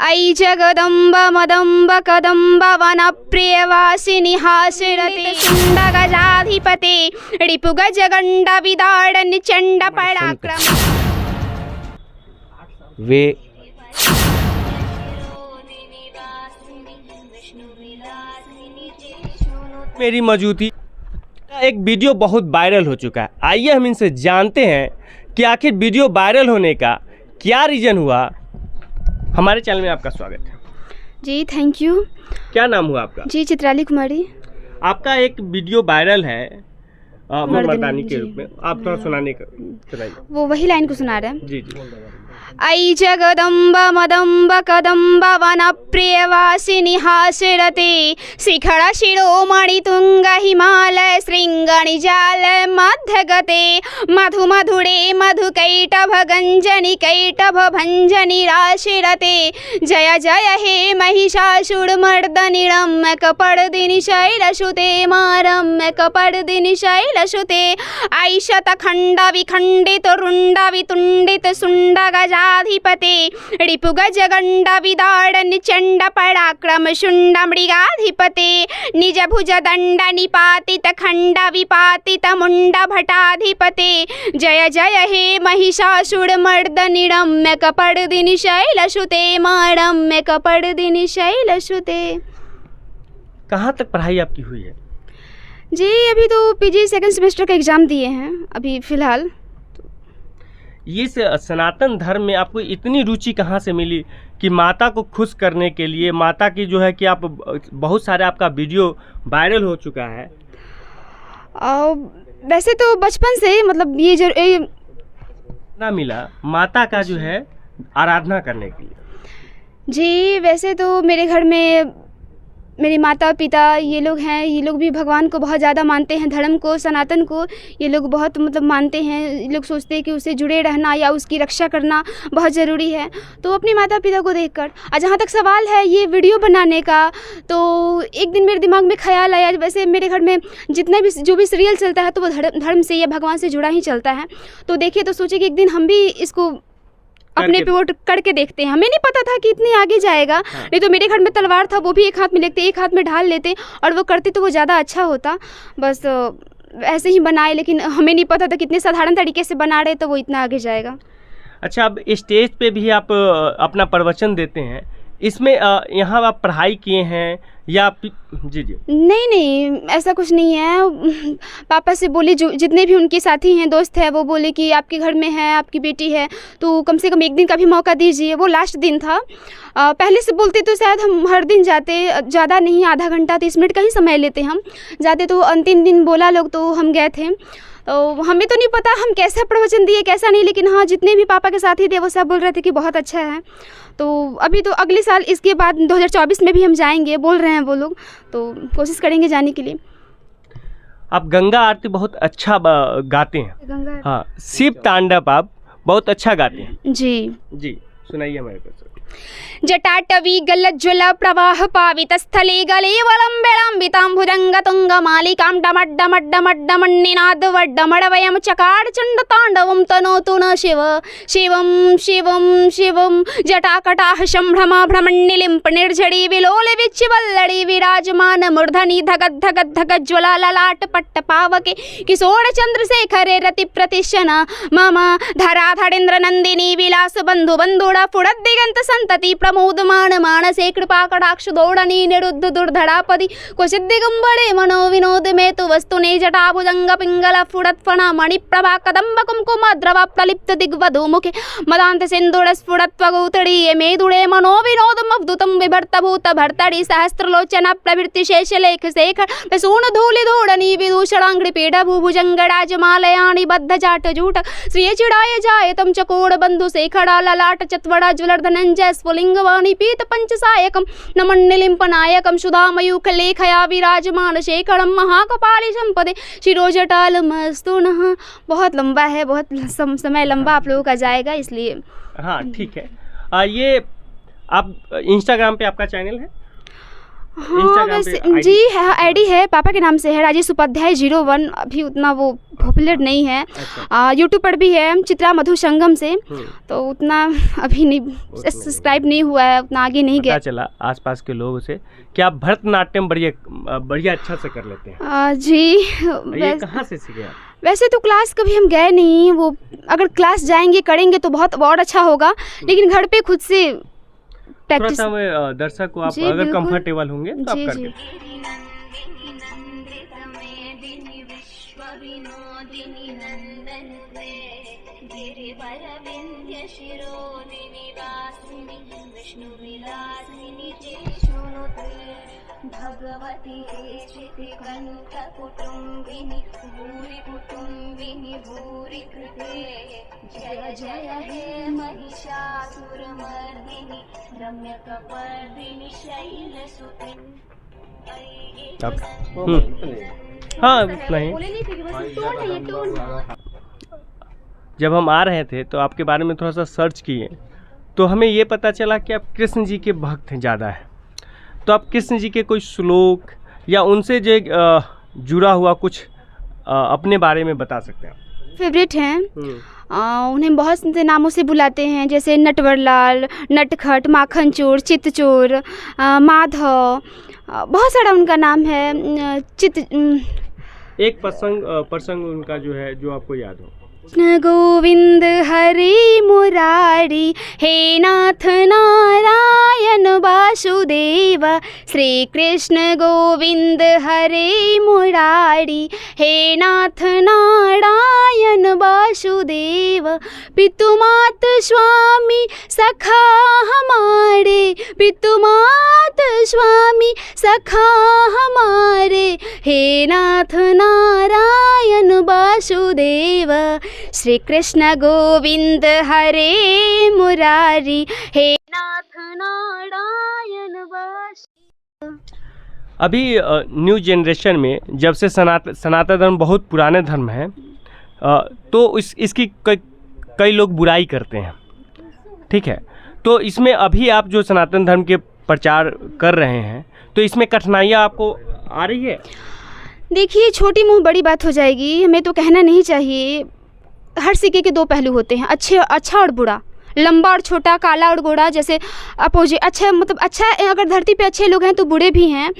ऐ जगदम्ब मदम्ब कदम्ब वनप्रियवासिनि हासिरते शुण्डगजाधिपते रिपुगजगण्ड विदारण चण्ड पराक्रम। वे मेरी मौजूदगी एक वीडियो बहुत वायरल हो चुका है। आइए हम इनसे जानते हैं कि आखिर वीडियो वायरल होने का क्या रीज़न हुआ। हमारे चैनल में आपका स्वागत है जी। Thank you. क्या नाम हुआ आपका? जी चित्राली कुमारी। आपका एक वीडियो वायरल है मर्दानी के रूप में, आप थोड़ा सुनाइए। वो वही लाइन को सुना रहे हैं। जी जी। ऐ जगदम्ब मदम्ब कदम्ब वनप्रियवासिनि हासिरते शिखर शिरोमणि तुंग हिमालय शृंगनिजाल मध्यगते मधु मधुरे मधुकैटभ गंजनि कैटभ भंजनि राशिरते जय जय हे महिषासुरमर्दनि रम्य कपर्दिनि शैलसुते मारम्य कपर्दिनि शैलसुते ऐ शतखण्ड विखण्डित रुण्ड वितुण्डित शुण्ड गजाधिपते रिपुगजगण्ड विदारण चण्ड पराक्रम शुण्ड मृगाधिपते निज भुज दण्ड निपातित खण्ड विपातित मुण्ड भटाधिपते जय जय हे महिषासुरमर्दनि रम्य कपर्दिनि शैलसुते मारम्य कपर्दिनि शैलसुते। कहाँ तक पढ़ाई आपकी हुई है? जी अभी तो पीजी सेकंड सेमेस्टर का एग्ज़ाम दिए हैं अभी फ़िलहाल। ये सनातन धर्म में आपको इतनी रुचि कहाँ से मिली कि माता को खुश करने के लिए, माता की जो है कि आप बहुत सारे आपका वीडियो वायरल हो चुका है। वैसे तो बचपन से मतलब ये जो ना मिला माता का जो है आराधना करने के लिए। जी वैसे तो मेरे घर में मेरे माता पिता ये लोग हैं, ये लोग भी भगवान को बहुत ज़्यादा मानते हैं, धर्म को सनातन को ये लोग बहुत मतलब मानते हैं। ये लोग सोचते हैं कि उससे जुड़े रहना या उसकी रक्षा करना बहुत ज़रूरी है। तो अपने माता पिता को देखकर और जहाँ तक सवाल है ये वीडियो बनाने का, तो एक दिन मेरे दिमाग में ख्याल आया, वैसे मेरे घर में जितना भी जो भी सीरियल चलता है तो वो धर्म से या भगवान से जुड़ा ही चलता है। तो देखिए तो सोचे कि एक दिन हम भी इसको अपने पे वो करके देखते हैं। हमें नहीं पता था कि इतने आगे जाएगा। हाँ। नहीं तो मेरे घर में तलवार था, वो भी एक हाथ में लेते एक हाथ में ढाल लेते और वो करते तो वो ज़्यादा अच्छा होता। बस ऐसे ही बनाए, लेकिन हमें नहीं पता था कि इतने साधारण तरीके से बना रहे तो वो इतना आगे जाएगा। अच्छा, अब स्टेज पे भी आप अपना प्रवचन देते हैं, इसमें यहाँ आप पढ़ाई किए हैं या जी जी? नहीं ऐसा कुछ नहीं है। पापा से बोले जो जितने भी उनके साथी हैं, दोस्त हैं, वो बोले कि आपके घर में है, आपकी बेटी है तो कम से कम एक दिन का भी मौका दीजिए। वो लास्ट दिन था। पहले से बोलते तो शायद हम हर दिन जाते, ज़्यादा नहीं, आधा घंटा 30 मिनट का ही समय लेते हम जाते। तो अंतिम दिन बोला लोग तो हम गए थे। तो हमें तो नहीं पता हम कैसा प्रवचन दिए कैसा नहीं, लेकिन हाँ जितने भी पापा के साथी थे वो सब बोल रहे थे कि बहुत अच्छा है। तो अभी तो अगले साल इसके बाद 2024 में भी हम जाएंगे बोल रहे हैं वो लोग, तो कोशिश करेंगे जाने के लिए। आप गंगा आरती बहुत अच्छा गाते हैं। हाँ, शिव तांडव आप बहुत अच्छा गाते हैं। जी जी, सुनाइए हमारे को। जटाटवी गलज्ज्वल प्रवाह पावित स्थले गलेवलंबितां भुजंग तुंग मालिकां डमड्डमड्डमड्डमन्निनाद वड्डमडवयं चकार चंड तांडवं तनोतु न शिव शिवं शिवं शिवं जटाकटाह संभ्रमा भ्रमण्यलिम्प निर्झरी विलोल विच्चिवल्लड़ी विराजमान मूर्धनि धगद धगद धगद ज्वला ललाट पट्ट पावके किशोर चंद्रशेखरे रति प्रतिशन मम धराधरेन्द्र नंदिनी विलास बंधु बंधुड़ा फुड़द दिगंत संतति प्रमोदमान मानसे कृपा कटाक्ष दौड़नी निरुद्ध दुर्धड़ापदि क्वचित् दिगंबरे मनो विनोद में तु वस्तुने जटाभुजंग पिंगल फुड़त्फणा मणिप्रभा कदम्ब कुमकुम द्रव प्रलिप्त दिग्वधू मुखे मदांत सिंधुर स्फुरत्वगौतड़ी मेदुड़े मनो विनोदमवदुतं बिभर्त भूत भर्तड़ी सहस्त्रलोचन प्रवृत्ति शेषलेख शेखर सून धूलि धूड़नी विदूषणांगि पीठ भूभुजंगराजमालयानि बद्ध जाट जूट श्रिय चिड़ाय जायतं चकोड़ बंधु शेखरा ललाट चत्वड़ा ज्वलर धनंजय स्फुलिंगवाणी पीत पंचसायकम नमन्निलिंपनायकम सुधामयूख लेखया विराजमान शेखरम महाकपाली संपदे शिरोजटाल मस्तुनः। बहुत लंबा है, बहुत समय लंबा आप लोगों का जाएगा इसलिए। हाँ ठीक है। ये आप इंस्टाग्राम पे आपका चैनल है? हाँ Instagram पे वैसे ID जी है, आईडी है, पापा के नाम से है, राजेश उपाध्याय 01। अभी उतना वो पॉपुलर नहीं है। अच्छा। यूट्यूब पर भी है, चित्रा मधु संगम से, हम्म। तो उतना अभी नहीं तो सब्सक्राइब नहीं हुआ है, उतना आगे नहीं पता गया। चला आसपास के लोगों से कि आप भरतनाट्यम बढ़िया अच्छा से कर लेते हैं। जी ये कहाँ से सीखे आप? वैसे तो क्लास कभी हम गए नहीं, वो अगर क्लास जाएंगे करेंगे तो बहुत और अच्छा होगा, लेकिन घर पे खुद से थोड़ा प्रैक्टिस। सा मैं दर्शक को आप जी, अगर बिल्कुल। कंफर्टेबल होंगे तो आप जी, करके। जी। भगवती श्रुतिकण्ठ कुटुम्बिनि भूरि कुटुम्बिनि भूरि कृते जय जय हे महिषासुरमर्दिनि रम्यकपर्दिनि शैलसुते। हाँ उतना ही। जब हम आ रहे थे तो आपके बारे में थोड़ा सा सर्च किए तो हमें ये पता चला कि आप कृष्ण जी के भक्त हैं ज़्यादा है। तो आप कृष्ण जी के कोई श्लोक या उनसे जो जुड़ा हुआ कुछ अपने बारे में बता सकते हैं आप? फेवरेट हैं। उन्हें बहुत से नामों से बुलाते हैं, जैसे नटवरलाल, नटखट, माखन चोर, चित्त चोर, माधव, बहुत सारा उनका नाम है। एक प्रसंग उनका जो है जो आपको याद हो। कृष्ण गोविंद हरे मुरारी, हे नाथ नारायण वासुदेव। श्री कृष्ण गोविंद हरे मुरारी, हे नाथ नारायण वासुदेव। पितुमात स्वामी सखा हमारे, पितुमात स्वामी सखा हमारे, हे नाथ नारायण वासुदेव। श्री कृष्ण गोविंद हरे मुरारी, हे नाथ नारायण वासुदेव। अभी न्यू जनरेशन में जब से सनातन धर्म बहुत पुराने धर्म है तो इसकी कई लोग बुराई करते हैं, ठीक है। तो इसमें अभी आप जो सनातन धर्म के प्रचार कर रहे हैं तो इसमें कठिनाइयाँ आपको आ रही है? देखिए, छोटी मुँह बड़ी बात हो जाएगी, हमें तो कहना नहीं चाहिए। हर सिक्के के दो पहलू होते हैं, अच्छा और बुरा, लंबा और छोटा, काला और गोरा, जैसे अपोजिट। अच्छा मतलब अच्छा, अगर धरती पे अच्छे लोग हैं तो बुरे भी हैं।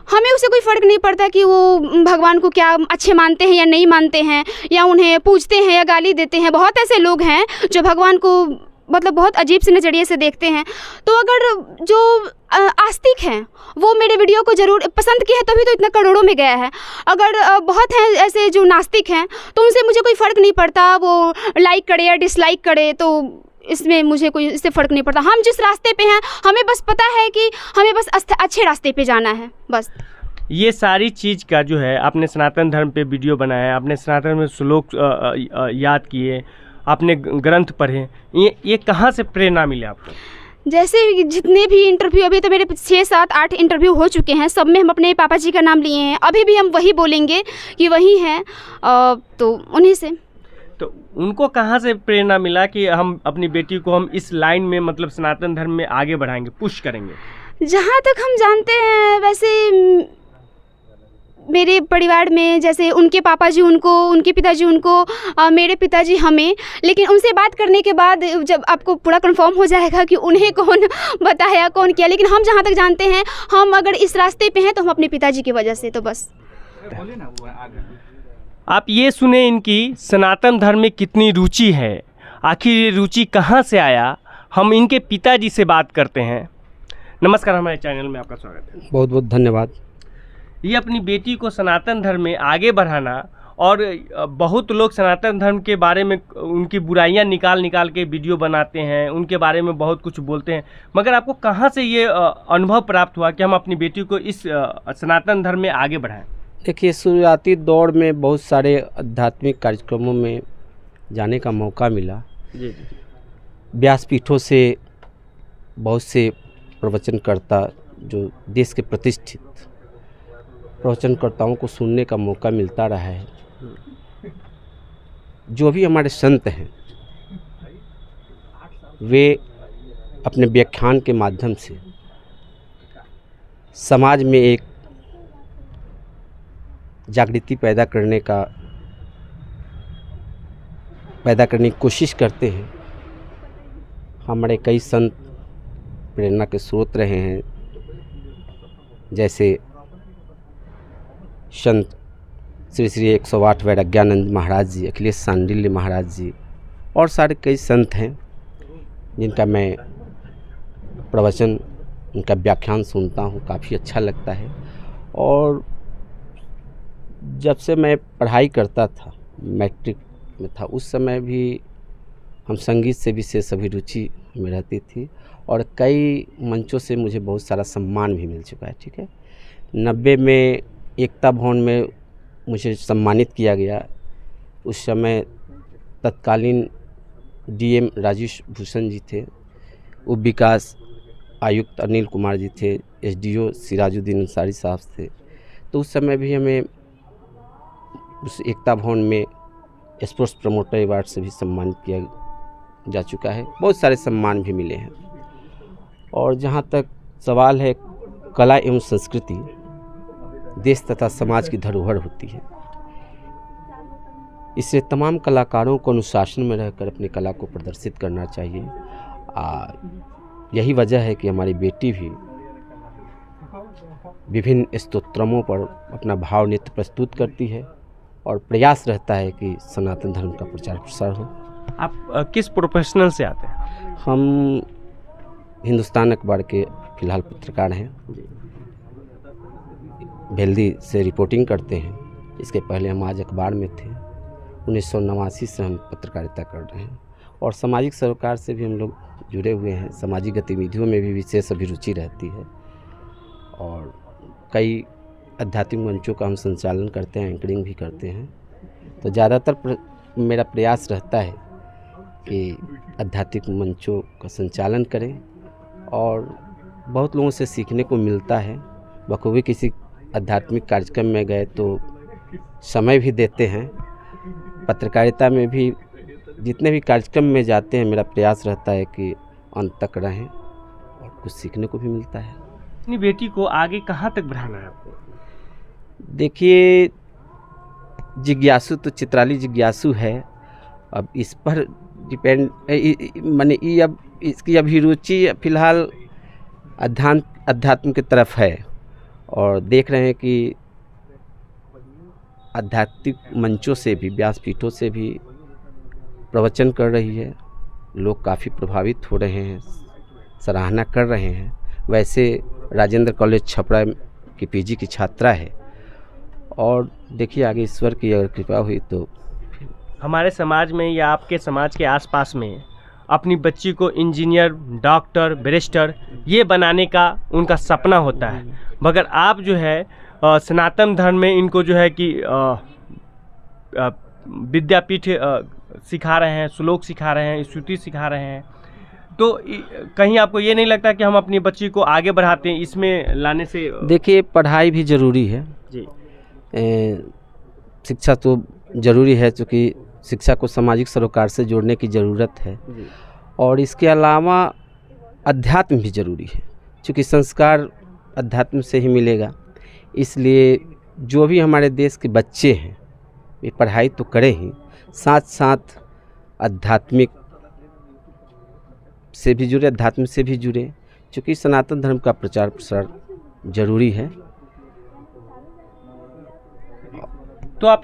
हमें उससे कोई फ़र्क नहीं पड़ता कि वो भगवान को क्या अच्छे मानते हैं या नहीं मानते हैं, या उन्हें पूजते हैं या गाली देते हैं। बहुत ऐसे लोग हैं जो भगवान को मतलब बहुत अजीब से नज़रिए से देखते हैं। तो अगर जो आस्तिक हैं वो मेरे वीडियो को ज़रूर पसंद किया है, तभी तो इतना करोड़ों में गया है। अगर बहुत हैं ऐसे जो नास्तिक हैं तो उनसे मुझे कोई फ़र्क नहीं पड़ता, वो लाइक करे या डिसलाइक करे, तो इसमें मुझे कोई इससे फ़र्क नहीं पड़ता। हम जिस रास्ते पे हैं हमें बस पता है कि हमें बस अच्छे रास्ते पे जाना है, बस। ये सारी चीज़ का जो है आपने सनातन धर्म पे वीडियो बनाया, आपने सनातन में श्लोक याद किए, आपने ग्रंथ पढ़े, ये कहाँ से प्रेरणा मिली आपको? जैसे जितने भी इंटरव्यू, अभी तो मेरे 6, 7, 8 इंटरव्यू हो चुके हैं, सब में हम अपने पापा जी का नाम लिए हैं। अभी भी हम वही बोलेंगे कि वही हैं, तो उन्हीं से। तो उनको कहाँ से प्रेरणा मिला कि हम अपनी बेटी को हम इस लाइन में मतलब सनातन धर्म में आगे बढ़ाएंगे, पुश करेंगे? जहाँ तक हम जानते हैं वैसे मेरे परिवार में, जैसे उनके पापा जी उनको, उनके पिताजी उनको, मेरे पिताजी हमें। लेकिन उनसे बात करने के बाद जब आपको पूरा कंफर्म हो जाएगा कि उन्हें कौन बताया, कौन किया। लेकिन हम जहाँ तक जानते हैं, हम अगर इस रास्ते पे हैं तो हम अपने पिताजी की वजह से, तो बस। आप ये सुने इनकी सनातन धर्म में कितनी रुचि है, आखिर ये रुचि कहाँ से आया, हम इनके पिताजी से बात करते हैं। नमस्कार, हमारे चैनल में आपका स्वागत है। बहुत बहुत धन्यवाद। ये अपनी बेटी को सनातन धर्म में आगे बढ़ाना, और बहुत लोग सनातन धर्म के बारे में उनकी बुराइयां निकाल के वीडियो बनाते हैं, उनके बारे में बहुत कुछ बोलते हैं, मगर आपको कहाँ से ये अनुभव प्राप्त हुआ कि हम अपनी बेटी को इस सनातन धर्म में आगे बढ़ाएं? देखिए, शुरुआती दौर में बहुत सारे आध्यात्मिक कार्यक्रमों में जाने का मौका मिला। जी। व्यासपीठों से बहुत से प्रवचनकर्ता, जो देश के प्रतिष्ठित प्रवचनकर्ताओं को सुनने का मौका मिलता रहा है। जो भी हमारे संत हैं वे अपने व्याख्यान के माध्यम से समाज में एक जागृति पैदा करने की कोशिश करते हैं। हमारे कई संत प्रेरणा के स्रोत रहे हैं, जैसे संत श्री श्री 108 वैराग्यानंद महाराज जी, अखिलेश सांडिल्य महाराज जी और सारे कई संत हैं जिनका मैं प्रवचन, उनका व्याख्यान सुनता हूँ, काफ़ी अच्छा लगता है। और जब से मैं पढ़ाई करता था, मैट्रिक में था, उस समय भी हम संगीत से विशेष अभिरुचि में रहती थी और कई मंचों से मुझे बहुत सारा सम्मान भी मिल चुका है। ठीक है, 90 में एकता भवन में मुझे सम्मानित किया गया। उस समय तत्कालीन डीएम राजेश भूषण जी थे, उप विकास आयुक्त अनिल कुमार जी थे, एसडीओ सिराजुद्दीन अंसारी साहब थे। तो उस समय भी हमें उस एकता भवन में स्पोर्ट्स प्रमोटर अवार्ड से भी सम्मानित किया जा चुका है। बहुत सारे सम्मान भी मिले हैं। और जहाँ तक सवाल है, कला एवं संस्कृति देश तथा समाज की धरोहर होती है। इससे तमाम कलाकारों को अनुशासन में रहकर अपनी कला को प्रदर्शित करना चाहिए। यही वजह है कि हमारी बेटी भी विभिन्न स्तोत्रमों पर अपना भाव नृत्य प्रस्तुत करती है और प्रयास रहता है कि सनातन धर्म का प्रचार प्रसार हो। आप किस प्रोफेशनल से आते हैं? हम हिंदुस्तान अखबार के फिलहाल पत्रकार हैं, भेल्दी से रिपोर्टिंग करते हैं। इसके पहले हम आज अखबार में थे। 1989 से हम पत्रकारिता कर रहे हैं और सामाजिक सरोकार से भी हम लोग जुड़े हुए हैं। सामाजिक गतिविधियों में भी विशेष अभिरुचि रहती है और कई आध्यात्मिक मंचों का हम संचालन करते हैं, एंकरिंग भी करते हैं। तो ज़्यादातर मेरा प्रयास रहता है कि आध्यात्मिक मंचों का संचालन करें और बहुत लोगों से सीखने को मिलता है। बखूबी किसी आध्यात्मिक कार्यक्रम में गए तो समय भी देते हैं। पत्रकारिता में भी जितने भी कार्यक्रम में जाते हैं, मेरा प्रयास रहता है कि अंत तक रहें और कुछ सीखने को भी मिलता है। अपनी बेटी को आगे कहाँ तक बढ़ाना है आपको? देखिए, जिज्ञासु तो चित्राली जिज्ञासु है। अब इस पर डिपेंड माने ये अब इसकी अभिरुचि फिलहाल अध्यात्म की तरफ है और देख रहे हैं कि आध्यात्मिक मंचों से भी, व्यासपीठों से भी प्रवचन कर रही है। लोग काफ़ी प्रभावित हो रहे हैं, सराहना कर रहे हैं। वैसे राजेंद्र कॉलेज छपरा की पीजी की छात्रा है और देखिए आगे ईश्वर की अगर कृपा हुई तो। हमारे समाज में या आपके समाज के आसपास में अपनी बच्ची को इंजीनियर, डॉक्टर, बैरिस्टर ये बनाने का उनका सपना होता है, मगर आप जो है सनातन धर्म में इनको जो है कि विद्यापीठ सिखा रहे हैं, श्लोक सिखा रहे हैं, स्तुति सिखा रहे हैं। तो कहीं आपको ये नहीं लगता कि हम अपनी बच्ची को आगे बढ़ाते हैं इसमें लाने से? देखिए, पढ़ाई भी ज़रूरी है जी। शिक्षा तो ज़रूरी है, क्योंकि शिक्षा को सामाजिक सरोकार से जोड़ने की ज़रूरत है जी। और इसके अलावा अध्यात्म भी ज़रूरी है, क्योंकि संस्कार अध्यात्म से ही मिलेगा। इसलिए जो भी हमारे देश के बच्चे हैं वे पढ़ाई तो करें ही, साथ साथ आध्यात्मिक से भी जुड़े, अध्यात्म से भी जुड़े, क्योंकि सनातन धर्म का प्रचार प्रसार ज़रूरी है। तो आप